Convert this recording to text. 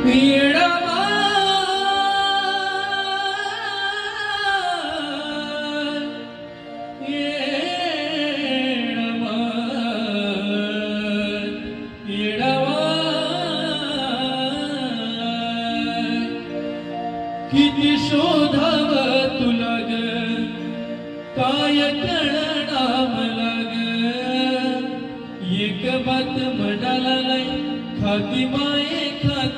येडवा येडवा येडवा किती शोधाव तुला ग काय कळना मला ग एक बात म्हणाला नाही खाती माये खाती